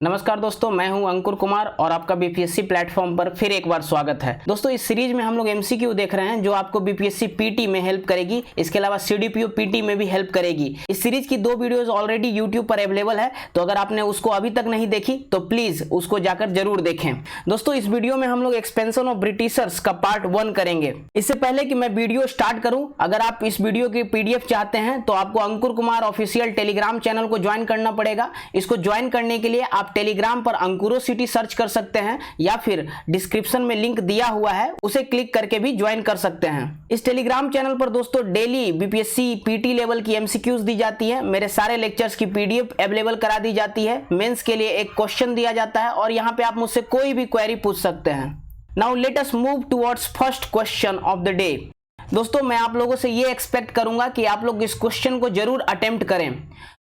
नमस्कार दोस्तों, मैं हूं अंकुर कुमार और आपका बीपीएससी प्लेटफॉर्म पर फिर एक बार स्वागत है। दोस्तों, इस सीरीज में हम लोग एमसीक्यू देख रहे हैं जो आपको बीपीएससी पीटी में हेल्प करेगी। इसके अलावा सीडीपीओ पीटी में भी हेल्प करेगी। इस सीरीज की 2 वीडियोस ऑलरेडी यूट्यूब पर अवेलेबल है, तो अगर आपने उसको अभी तक नहीं देखी तो प्लीज उसको जाकर जरूर देखें। दोस्तों, इस वीडियो में हम लोग एक्सपेंशन ऑफ ब्रिटिशर्स का पार्ट 1 करेंगे। इससे पहले कि मैं वीडियो स्टार्ट करूं, अगर आप इस वीडियो की पीडीएफ चाहते हैं तो आपको अंकुर कुमार ऑफिशियल टेलीग्राम चैनल को ज्वाइन करना पड़ेगा। इसको ज्वाइन करने के लिए आप टेलीग्राम पर अंकुरोसिटी सर्च कर सकते हैं या फिर डिस्क्रिप्शन में लिंक दिया हुआ है, उसे क्लिक करके भी ज्वाइन कर सकते हैं। इस टेलीग्राम चैनल पर दोस्तों डेली बीपीएससी पीटी लेवल की एमसीक्यूज दी जाती है। मेरे सारे लेक्चर्स की पीडीएफ अवेलेबल करा दी जाती है। मेंस के लिए एक क्वेश्चन दिया जाता है और यहाँ पे आप मुझसे कोई भी क्वेरी पूछ सकते हैं। Now let us move towards first question of the day. दोस्तों, मैं आप लोगों से ये एक्सपेक्ट करूंगा कि आप लोग इस क्वेश्चन को जरूर अटेम्प्ट करें।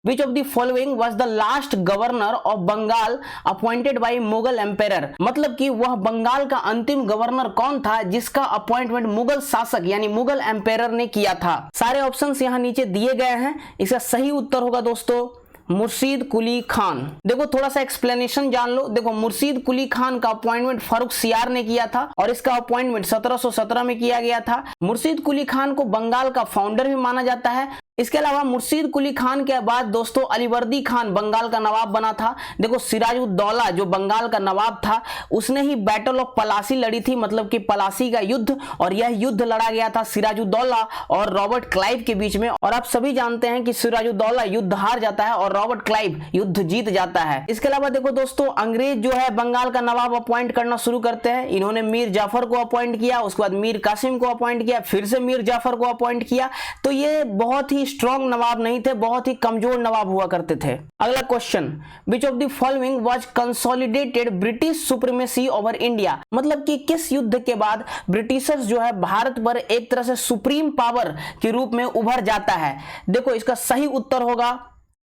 Which of the following was the last governor of Bengal appointed by Mughal emperor? मतलब कि वह बंगाल का अंतिम गवर्नर कौन था जिसका अपॉइंटमेंट मुगल शासक यानी मुगल एम्पेरर ने किया था। सारे ऑप्शंस यहाँ नीचे दिए गए हैं। इसका सही उत्तर होगा दोस्तों मुर्शीद कुली खान। देखो, थोड़ा सा एक्सप्लेनेशन जान लो। देखो, मुर्शीद कुली खान का अपॉइंटमेंट फारूक सियार ने किया था और इसका अपॉइंटमेंट 1717 में किया गया था। मुर्शीद कुली खान को बंगाल का फाउंडर भी माना जाता है। इसके अलावा मुर्शीद कुली खान के बाद दोस्तों अलीवर्दी खान बंगाल का नवाब बना था। देखो, सिराजुद्दौला जो बंगाल का नवाब था उसने ही बैटल ऑफ पलासी लड़ी थी, मतलब कि पलासी का युद्ध, और यह युद्ध लड़ा गया था सिराजुद्दौला और रॉबर्ट क्लाइव के बीच में। और आप सभी जानते हैं कि सिराजुद्दौला युद्ध हार जाता है और रॉबर्ट क्लाइव युद्ध जीत जाता है। इसके अलावा देखो दोस्तों, अंग्रेज जो है बंगाल का नवाब अपॉइंट करना शुरू करते हैं। इन्होंने मीर जाफर को अपॉइंट किया, उसके बाद मीर कासिम को अपॉइंट किया, फिर से मीर जाफर को अपॉइंट किया। तो ये बहुत ही स्ट्रॉन्ग नवाब नहीं थे, बहुत ही कमजोर नवाब हुआ करते थे। अगला question, which of the following was consolidated British supremacy over India? मतलब कि किस युद्ध के बाद ब्रिटिशर्स जो है भारत पर एक तरह से सुप्रीम पावर के रूप में उभर जाता है? देखो, इसका सही उत्तर होगा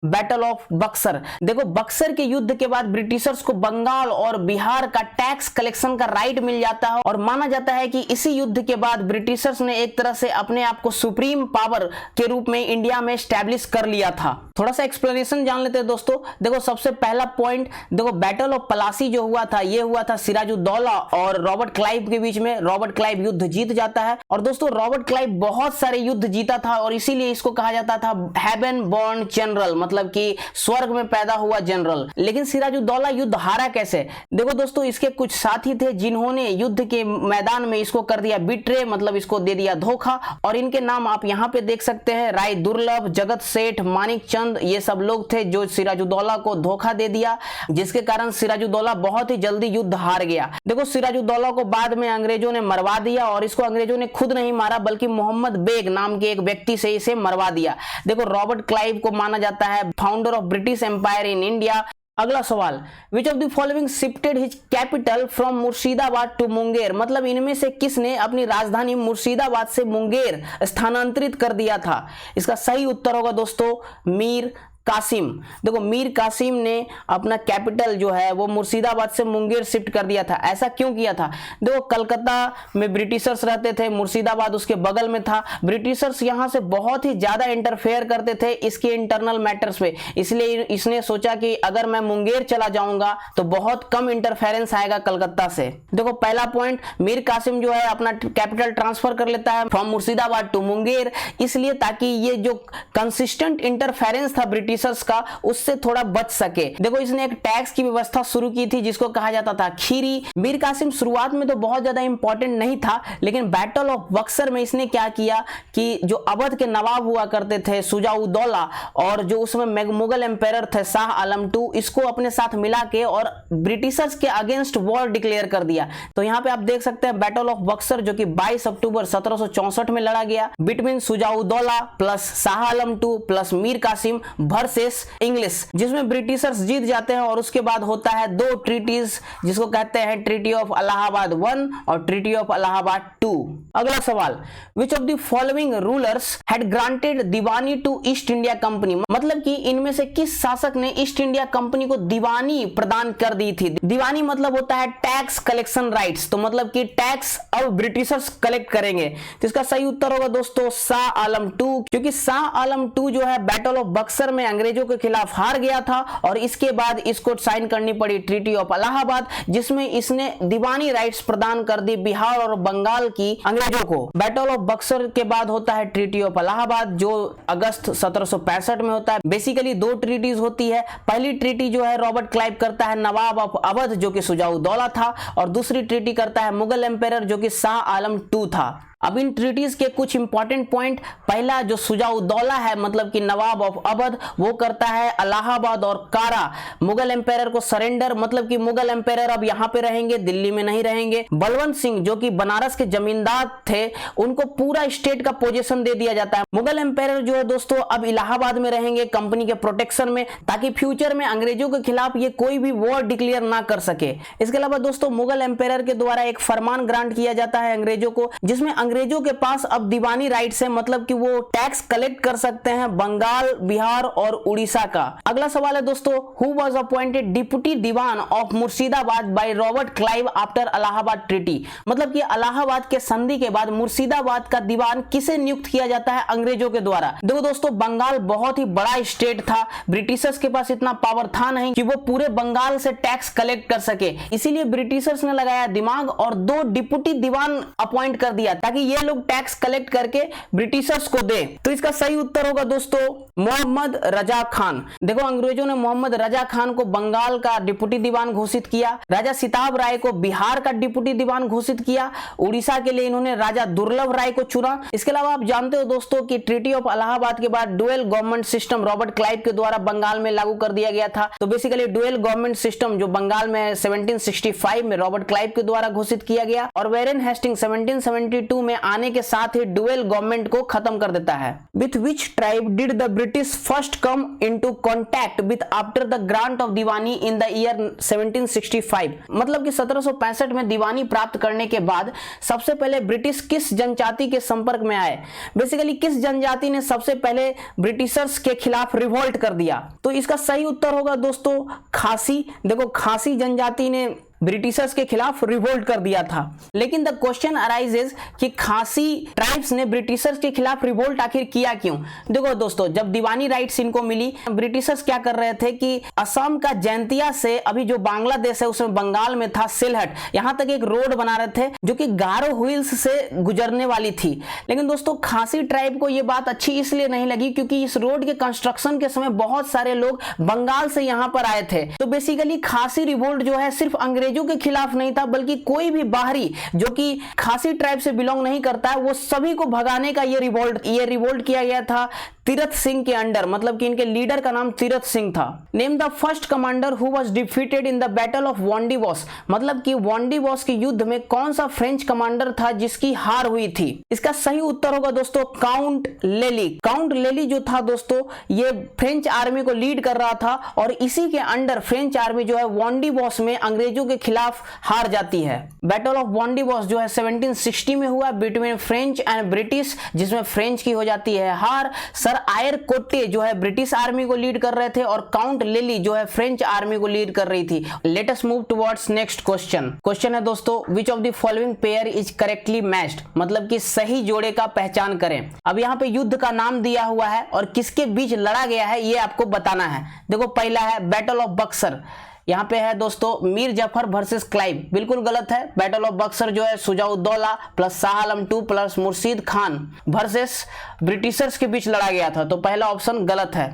बैटल ऑफ बक्सर। देखो, बक्सर के युद्ध के बाद ब्रिटिशर्स को बंगाल और बिहार का टैक्स कलेक्शन का राइट मिल जाता है और माना जाता है कि इसी युद्ध के बाद ब्रिटिशर्स ने एक तरह से अपने आप को सुप्रीम पावर के रूप में इंडिया में स्टैब्लिश कर लिया था। थोड़ा सा एक्सप्लेनेशन जान लेते हैं दोस्तों। देखो, सबसे पहला पॉइंट, देखो बैटल ऑफ पलासी जो हुआ था, ये हुआ था सिराजुद्दौला और रॉबर्ट क्लाइव के बीच में। रॉबर्ट क्लाइव युद्ध जीत जाता है और दोस्तों रॉबर्ट क्लाइव बहुत सारे युद्ध जीता था और इसीलिए इसको कहा जाता था हेवन बॉर्न जनरल, मतलब कि स्वर्ग में पैदा हुआ जनरल। लेकिन सिराजुद्दौला युद्ध हारा कैसे? देखो दोस्तों, इसके कुछ साथी थे जिन्होंने युद्ध के मैदान में इसको कर दिया बिट्रे, मतलब इसको दे दिया धोखा, और इनके नाम आप यहाँ पे देख सकते हैं। राय दुर्लभ, जगत सेठ, मानिक चंद, ये सब लोग थे जो सिराजुद्दौला को धोखा दे दिया, जिसके कारण सिराजुद्दौला बहुत ही जल्दी युद्ध हार गया। देखो, सिराजुद्दौला को बाद में अंग्रेजों ने मरवा दिया और इसको अंग्रेजों ने खुद नहीं मारा बल्कि मोहम्मद बेग नाम के एक व्यक्ति से इसे मरवा दिया। देखो, रॉबर्ट क्लाइव को माना जाता है founder of British empire in India. अगला सवाल, which of the following shifted his capital from Murshidabad to Munger? मतलब इनमें से किसने अपनी राजधानी मुर्शिदाबाद से मुंगेर स्थानांतरित कर दिया था? इसका सही उत्तर होगा दोस्तों मीर कासिम। देखो, मीर कासिम ने अपना कैपिटल जो है वो मुर्शिदाबाद से मुंगेर शिफ्ट कर दिया था। ऐसा क्यों किया था? देखो, कलकत्ता में ब्रिटिशर्स रहते थे, मुर्शिदाबाद उसके बगल में था। ब्रिटिशर्स यहाँ से बहुत ही ज्यादा इंटरफेयर करते थे इसके इंटरनल मैटर्स पे, इसलिए इसने सोचा कि अगर मैं मुंगेर चला जाऊंगा तो बहुत कम इंटरफेरेंस आएगा कलकत्ता से। देखो, पहला पॉइंट, मीर कासिम जो है अपना कैपिटल ट्रांसफर कर लेता है फ्रॉम मुर्शिदाबाद टू मुंगेर, इसलिए ताकि ये जो कंसिस्टेंट इंटरफेरेंस था ब्रिटिश का उससे थोड़ा बच सके। देखो, इसने एक टैक्स की व्यवस्था शुरू की थी जिसको कहा जाता था खीरी। मीर कासिम शुरुआत में तो बहुत ज्यादा इंपॉर्टेंट नहीं था, लेकिन बैटल ऑफ बक्सर में इसने क्या किया कि जो अवध के नवाब हुआ करते थे शुजाउद्दौला और जो उसमें मुगल एम्पायर थे शाह आलम II, इसको अपने साथ मिला के और ब्रिटिशर्स के अगेंस्ट वॉर डिक्लेयर कर दिया। तो यहाँ पे आप देख सकते हैं बैटल ऑफ बक्सर जो कि 22 अक्टूबर 1764 में लड़ा गया between Shujauddaula plus Shah Alam II plus Mir Qasim versus English, जिसमें ब्रिटिशर्स जीत जाते हैं और उसके बाद होता है 2 ट्रीटीज जिसको कहते हैं ट्रीटी ऑफ इलाहाबाद I और ट्रीटी ऑफ इलाहाबाद II। अगला सवाल, which of the following rulers had granted Diwani to East India Company? मतलब कि इनमें से किस शासक ने ईस्ट इंडिया कंपनी को दीवानी प्रदान कर दी थी? दीवानी मतलब होता है टैक्स कलेक्शन राइट्स, तो मतलब कि टैक्स अब ब्रिटिशर्स कलेक्ट करेंगे। तो इसका सही उत्तर होगा दोस्तों शाह आलम II, क्योंकि शाह आलम II जो है बैटल ऑफ बक्सर में अंग्रेजों के खिलाफ हार गया था और इसके बाद इसको साइन करनी पड़ी ट्रीटी ऑफ इलाहाबाद, जिसमें इसने दीवानी राइट्स प्रदान कर दी बिहार और बंगाल की अंग्रेजों को। बैटल ऑफ बक्सर के बाद होता है ट्रीटी ऑफ इलाहाबाद, जो अगस्त 1765 में होता है। बेसिकली दो ट्रीटीज होती है। पहली ट्रीटी जो है रॉबर्ट क्लाइव करता है नवाब ऑफ अवध जो कि शुजा-उद-दौला था, और दूसरी ट्रीटी करता है मुगल एम्पायर जो कि शाह आलम II था। अब इन ट्रीटीज के कुछ इंपॉर्टेंट पॉइंट, पहला जो शुजा-उद-दौला है मतलब कि नवाब ऑफ अवध, वो करता है इलाहाबाद और कारा मुगल एम्पायर को सरेंडर, मतलब कि मुगल एम्पायर अब यहाँ पे रहेंगे, दिल्ली में नहीं रहेंगे। बलवंत सिंह जो कि बनारस के जमींदार थे, उनको पूरा स्टेट का पोजीशन दे दिया जाता है। मुगल एम्पायर जो है दोस्तों अब इलाहाबाद में रहेंगे कंपनी के प्रोटेक्शन में, ताकि फ्यूचर में अंग्रेजों के खिलाफ ये कोई भी वॉर डिक्लेयर ना कर सके। इसके अलावा दोस्तों मुगल एम्पायर के द्वारा एक फरमान ग्रांट किया जाता है अंग्रेजों को, जिसमें अंग्रेजों के पास अब दीवानी राइट्स है, मतलब कि वो टैक्स कलेक्ट कर सकते हैं बंगाल, बिहार और उड़ीसा का। अगला सवाल है दोस्तों, who was appointed deputy Diwan of Murshidabad by Robert Clive after Allahabad treaty, मतलब कि इलाहाबाद के संधि के बाद मुर्शिदाबाद का दीवान किसे नियुक्त किया जाता है अंग्रेजों के द्वारा। देखो दोस्तों, बंगाल बहुत ही बड़ा स्टेट था, ब्रिटिशर्स के पास इतना पावर था नहीं कि वो पूरे बंगाल से टैक्स कलेक्ट कर सके, इसीलिए ब्रिटिशर्स ने लगाया दिमाग और दो डिप्टी दीवान अपॉइंट कर दिया ताकि ये लोग टैक्स कलेक्ट करके ब्रिटिशर्स को दे। तो इसका सही उत्तर होगा दोस्तों मोहम्मद रजा खान। देखो, अंग्रेजों ने मोहम्मद रजा खान को बंगाल का डिप्टी दीवान घोषित किया, राजा सिताब राय को बिहार का डिप्टी दीवान घोषित किया, उड़ीसा के लिए इन्होंने राजा दुर्लभ राय को चुना। इसके अलावा आप जानते हो दोस्तों कि ट्रीटी ऑफ इलाहाबाद के बाद dual government system Robert Clive के द्वारा बंगाल में लागू कर दिया गया था। तो बेसिकली डुअल गवर्नमेंट सिस्टम जो बंगाल में 1765 में रॉबर्ट क्लाइव के द्वारा घोषित किया गया, और वेरेन हेस्टिंग 1772 में आने के साथ ही डुअल गवर्नमेंट को खत्म कर देता है। With which tribe did the British first come into contact with after the grant of Deewani in the year 1765, मतलब कि 1765 में दीवानी प्राप्त करने के बाद सबसे पहले ब्रिटिश किस जनजाति के संपर्क में आए। बेसिकली किस जनजाति ने सबसे पहले ब्रिटिशर्स के खिलाफ रिवोल्ट कर दिया। तो इसका सही उत्तर होगा दोस्तों खासी। देखो, खासी जनजाति ने ब्रिटिशर्स के खिलाफ रिवोल्ट कर दिया था। लेकिन द क्वेश्चन अराइजेस कि खासी ट्राइब्स ने ब्रिटिशर्स के खिलाफ रिवोल्ट आखिर किया क्यों। देखो दोस्तों, जब दीवानी राइट्स इनको मिली, ब्रिटिशर्स क्या कर रहे थे कि असम का जैंतिया से अभी जो बांग्लादेश है उसमें बंगाल में था सिलहट, यहां तक एक रोड बना रहे थे जो कि गारो हिल्स से गुजरने वाली थी। लेकिन दोस्तों, खासी ट्राइब को यह बात अच्छी इसलिए नहीं लगी क्योंकि इस रोड के कंस्ट्रक्शन के समय बहुत सारे लोग बंगाल से यहां पर आए थे। तो बेसिकली खासी रिवोल्ट जो है सिर्फ अंग्रेजों के खिलाफ नहीं था, बल्कि कोई भी बाहरी जो कि खासी ट्राइब से बिलोंग नहीं करता है, वो सभी को भगाने का ये रिवोल्ट किया गया था तीरथ सिंह के अंडर, मतलब कि इनके लीडर का नाम तीरथ सिंह था। Name the first commander who was defeated in the battle of Wandiwash, मतलब कि वांडीवॉस के युद्ध में कौन सा फ्रेंच कमांडर था जिसकी हार हुई थी। इसका सही उत्तर होगा दोस्तों काउंट लेली। काउंट लेली जो था दोस्तों, ये फ्रेंच आर्मी को लीड कर रहा था और इसी के अंडर फ्रेंच आर्मी जो है वांडीवॉस में अंग्रेजों के खिलाफ हार जाती है। बैटल ऑफ वांडीवॉस जो है 1760 में हुआ बिटवीन फ्रेंच एंड ब्रिटिश, जिसमें फ्रेंच की हो जाती है हार। सर आयर कोट्टे जो है ब्रिटिश आर्मी को लीड कर रहे थे और काउंट लेली जो है फ्रेंच आर्मी को लीड कर रही थी। Late us move towards next question. Question है दोस्तों, विच of the following pair is correctly matched, मतलब कि सही जोड़े का पहचान करें। अब यहाँ पे युद्ध का नाम दिया हुआ है और किसके बीच लड़ा गया है ये आपको बताना है। देखो, पहला है बैटल ऑफ बक्सर, यहाँ पे है दोस्तों मीर जफर वर्सेस क्लाइव, बिल्कुल गलत है। बैटल ऑफ बक्सर जो है Shuja-ud-Daula plus Shah Alam II plus Murshid Khan versus Britishers के बीच लड़ा गया था, तो पहला ऑप्शन गलत है।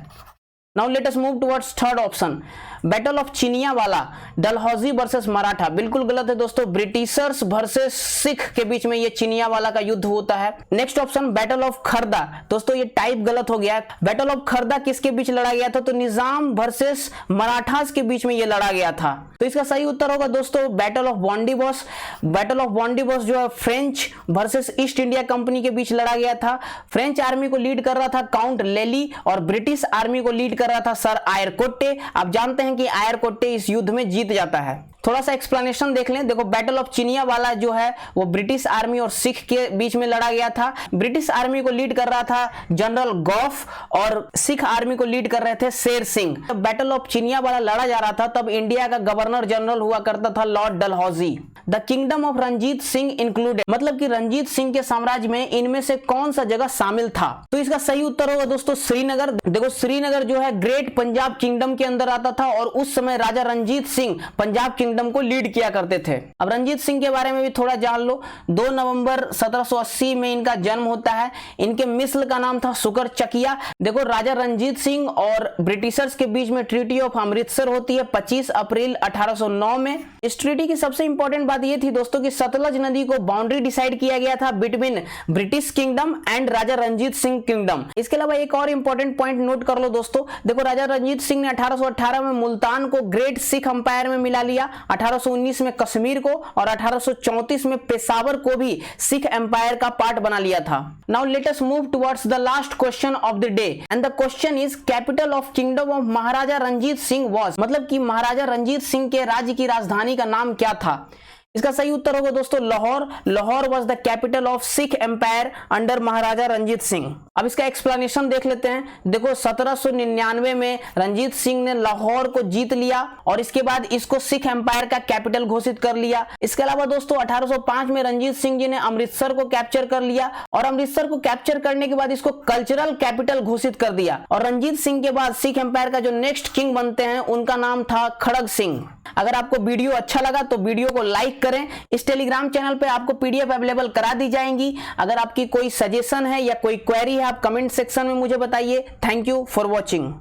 Now let us move towards third option, battle of Chillianwala Dalhousie versus Maratha, बिल्कुल गलत है दोस्तों। ब्रिटिशर्स वर्सेस सिख के बीच में ये चिनियावाला का युद्ध होता है। Next option battle of Khardah, दोस्तों ये टाइप गलत हो गया। बैटल ऑफ खरदा किसके बीच लड़ा गया था, तो निजाम वर्सेस मराठास के बीच में ये लड़ा गया था। तो इसका सही उत्तर होगा दोस्तों बैटल ऑफ वांडीवॉस। बैटल ऑफ वांडीवॉस जो है French versus east India company के बीच लड़ा गया था। फ्रेंच आर्मी को लीड कर रहा था काउंट लेली और ब्रिटिश आर्मी को लीड कर रहा था सर आयर कोट्टे। आप जानते हैं कि आयर कोट्टे इस युद्ध में जीत जाता है। थोड़ा सा एक्सप्लेनेशन देख लें। देखो बैटल ऑफ चिनियावाला जो है वो ब्रिटिश आर्मी और सिख के बीच में लड़ा गया था। ब्रिटिश आर्मी को लीड कर रहा था जनरल गौफ और सिख आर्मी को लीड कर रहे थे शेर सिंह। जब बैटल ऑफ चिनियावाला लड़ा जा रहा था तब इंडिया का गवर्नर जनरल हुआ करता था lord Dalhousie. The kingdom of Ranjit Singh included, मतलब कि रंजीत सिंह के साम्राज्य में इनमें से कौन सा जगह शामिल था? तो इसका सही उत्तर होगा दोस्तों श्रीनगर। देखो श्रीनगर जो है ग्रेट पंजाब किंगडम के अंदर आता था और उस समय राजा रंजीत सिंह पंजाब किंगडम को लीड किया करते थे। अब रंजीत सिंह के बारे में भी थोड़ा जान लो। 2 नवंबर 1780 में इनका जन्म होता है। इनके मिस्र का नाम था सुकर चकिया। देखो राजा रंजीत सिंह और ब्रिटिशर्स के बीच में ट्रीटी ऑफ अमृतसर होती है 25 अप्रैल 1809 में। इस ट्रीटी की सबसे इंपॉर्टेंट बात यह थी दोस्तों कि सतलज नदी को बाउंड्री डिसाइड किया गया था between British kingdom and Raja Ranjit Singh kingdom. इसके अलावा एक और इंपॉर्टेंट पॉइंट नोट कर लो दोस्तों। देखो राजा रंजीत सिंह ने 1818 में मुल्तान को ग्रेट सिख अंपायर में मिला लिया, 1819 में कश्मीर को और 1834 में पेशावर को भी सिख एम्पायर का पार्ट बना लिया था। Now let us move towards the last question of the day and the question is capital of kingdom of Maharaja Ranjit Singh was, मतलब कि महाराजा रंजीत सिंह के राज्य की राजधानी का नाम क्या था? इसका सही उत्तर होगा दोस्तों Lahore. Lahore was the capital of Sikh empire under Maharaja Ranjit Singh. अब इसका एक्सप्लेनेशन देख लेते हैं। देखो 1799 में रंजीत सिंह ने लाहौर को जीत लिया और इसके बाद इसको सिख एम्पायर का कैपिटल घोषित कर लिया। इसके अलावा दोस्तों 1805 में रंजीत सिंह जी ने अमृतसर को कैप्चर कर लिया और अमृतसर को कैप्चर करने के बाद इसको कल्चरल कैपिटल घोषित कर दिया। और रंजीत सिंह के बाद सिख एम्पायर का जो नेक्स्ट किंग बनते हैं उनका नाम था खड़ग सिंह। अगर आपको वीडियो अच्छा लगा तो वीडियो को लाइक करें। इस टेलीग्राम चैनल पे आपको पीडीएफ अवेलेबल करा दी जाएंगी। अगर आपकी कोई सजेशन है या कोई क्वेरी है आप कमेंट सेक्शन में मुझे बताइए। Thank you for watching.